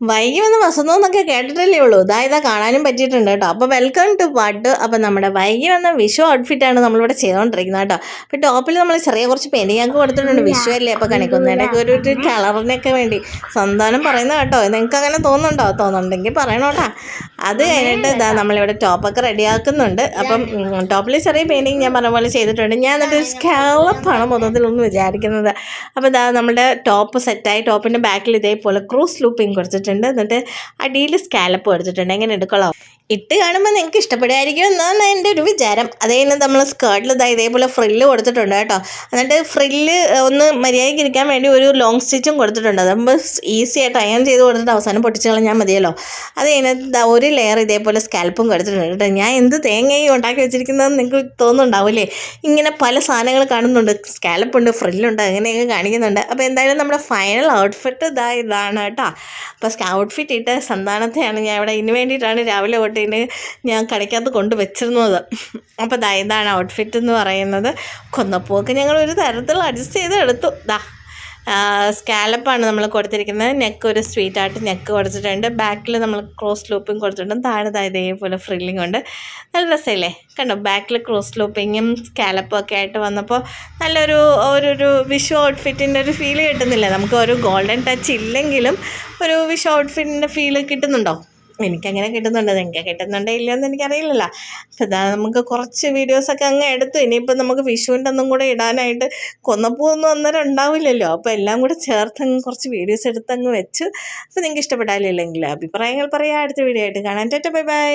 വൈകി വന്ന് വസന്തം എന്നൊക്കെ കേട്ടിട്ടല്ലേ ഉള്ളൂ. ഇതാ കാണാനും പറ്റിയിട്ടുണ്ട് കേട്ടോ. അപ്പോൾ വെൽക്കം ടു പാട്ട്. അപ്പോൾ നമ്മുടെ വൈകി വന്ന വിഷു ഔട്ട്ഫിറ്റാണ് നമ്മളിവിടെ ചെയ്തുകൊണ്ടിരിക്കുന്നത് കേട്ടോ. അപ്പോൾ ടോപ്പിൽ നമ്മൾ ചെറിയ കുറച്ച് പെനിയൊക്കെ കൊടുത്തിട്ടുണ്ട്. വിഷു അല്ലേ അപ്പോൾ കാണിക്കുന്നതിനൊക്കെ ഒരു കളറിനൊക്കെ വേണ്ടി സന്താനം പറയുന്നത് കേട്ടോ. നിങ്ങൾക്ക് അങ്ങനെ തോന്നുന്നുണ്ടോ? തോന്നുന്നുണ്ടെങ്കിൽ പറയണോ കേട്ടോ. അത് കഴിഞ്ഞിട്ട് ഇതാ നമ്മളിവിടെ ടോപ്പൊക്കെ റെഡിയാക്കുന്നുണ്ട്. അപ്പം ടോപ്പിൽ ചെറിയ പെയിൻറ്റിങ് ഞാൻ പറഞ്ഞ പോലെ ചെയ്തിട്ടുണ്ട്. ഞാൻ എന്നിട്ട് സ്കാലപ്പാണ് മൊത്തത്തിലൊന്ന് വിചാരിക്കുന്നത്. അപ്പോൾ ഇതാ നമ്മുടെ ടോപ്പ് സെറ്റായി. ടോപ്പിൻ്റെ ബാക്കിൽ ഇതേപോലെ ക്രൂസ് ലൂപ്പിങ് കൊടുത്തിട്ടുണ്ട്. എന്നിട്ട് അടിയിൽ സ്കാലപ്പ് കൊടുത്തിട്ടുണ്ട്. എങ്ങനെ എടുക്കണം ഇട്ട് കാണുമ്പോൾ നിങ്ങൾക്ക് ഇഷ്ടപ്പെടുമായിരിക്കും എന്നാണ് എൻ്റെ ഒരു വിചാരം. അതേ നമ്മൾ സ്കേർട്ടിൽ ഇതേപോലെ ഫ്രില്ല് കൊടുത്തിട്ടുണ്ട് കേട്ടോ. എന്നിട്ട് ഫ്രില്ല് ഒന്ന് മര്യാദയ്ക്ക് ഇരിക്കാൻ വേണ്ടി ഒരു ലോങ് സ്റ്റിച്ചും കൊടുത്തിട്ടുണ്ട്. അതാകുമ്പോൾ ഈസി ആയിട്ട് അയൺ ചെയ്ത് കൊടുത്തിട്ട് അവസാനം പൊട്ടിച്ച് കളഞ്ഞാൽ മതിയല്ലോ. അത് കഴിഞ്ഞിട്ട് ഒരു ലെയർ ഇതേപോലെ സ്കാൽപ്പും കൊടുത്തിട്ടുണ്ട് കേട്ടോ. ഞാൻ എന്ത് തേങ്ങയും ഉണ്ടാക്കി വെച്ചിരിക്കുന്നതെന്ന് നിങ്ങൾക്ക് തോന്നുന്നുണ്ടാവില്ലേ. ഇങ്ങനെ പല സാധനങ്ങൾ കാണുന്നുണ്ട്. സ്കാലപ്പുണ്ട്, ഫ്രില്ലുണ്ട്, അങ്ങനെയൊക്കെ കാണിക്കുന്നുണ്ട്. അപ്പോൾ എന്തായാലും നമ്മുടെ ഫൈനൽ ഔട്ട്ഫിറ്റ് ഇതാണ് കേട്ടോ. അപ്പോൾ ഔട്ട്ഫിറ്റ് ഇട്ട് സന്താനത്തെയാണ് ഞാൻ ഇവിടെ ഇതിന് വേണ്ടിയിട്ടാണ് രാവിലെ തൊട്ട് ഞാൻ കടയ്ക്കകത്ത് കൊണ്ട് വെച്ചിരുന്നത്. അപ്പോൾ ഇതാണ് ഔട്ട്ഫിറ്റ് എന്ന് പറയുന്നത്. കൊന്നപ്പൂവൊക്കെ ഞങ്ങൾ ഒരു തരത്തിൽ അഡ്ജസ്റ്റ് ചെയ്ത് എടുത്തു. സ്കാലപ്പാണ് നമ്മൾ കൊടുത്തിരിക്കുന്നത്. നെക്ക് ഒരു സ്വീറ്റായിട്ട് നെക്ക് കൊടുത്തിട്ടുണ്ട്. ബാക്കിൽ നമ്മൾ ക്രോസ് ലൂപ്പും കൊടുത്തിട്ടുണ്ട്. താഴെ ഇതേപോലെ ഫ്രില്ലിങ് ഉണ്ട്. നല്ല രസമില്ലേ കണ്ടോ. ബാക്കിൽ ക്രോസ് ലൂപ്പിങ്ങും സ്കാലപ്പും ഒക്കെ ആയിട്ട് വന്നപ്പോൾ നല്ലൊരു വിഷു ഔട്ട്ഫിറ്റിൻ്റെ ഒരു ഫീല് കിട്ടുന്നില്ല. നമുക്ക് ഒരു ഗോൾഡൻ ടച്ച് ഇല്ലെങ്കിലും ഒരു വിഷു ഔട്ട്ഫിറ്റിൻ്റെ ഫീല് കിട്ടുന്നുണ്ടോ? എനിക്കങ്ങനെ കിട്ടുന്നുണ്ട്. നിങ്ങൾക്ക് കിട്ടുന്നുണ്ടോ ഇല്ലയെന്ന് എനിക്കറിയില്ലല്ലോ. അപ്പോൾ നമുക്ക് കുറച്ച് വീഡിയോസൊക്കെ അങ്ങ് എടുത്തു. ഇനിയിപ്പോൾ നമുക്ക് വിഷുവിൻ്റെ ഒന്നും കൂടെ ഇടാനായിട്ട് കൊന്നപ്പൂവൊന്നും അന്നേരം ഉണ്ടാവില്ലല്ലോ. അപ്പോൾ എല്ലാം കൂടെ ചേർത്ത് കുറച്ച് വീഡിയോസ് എടുത്ത് അങ്ങ് വെച്ച്. അപ്പോൾ നിങ്ങൾക്ക് ഇഷ്ടപ്പെട്ടാലില്ലെങ്കിൽ അഭിപ്രായങ്ങൾ പറയാം. അടുത്ത വീഡിയോ ആയിട്ട് കാണാൻ. Bye bye.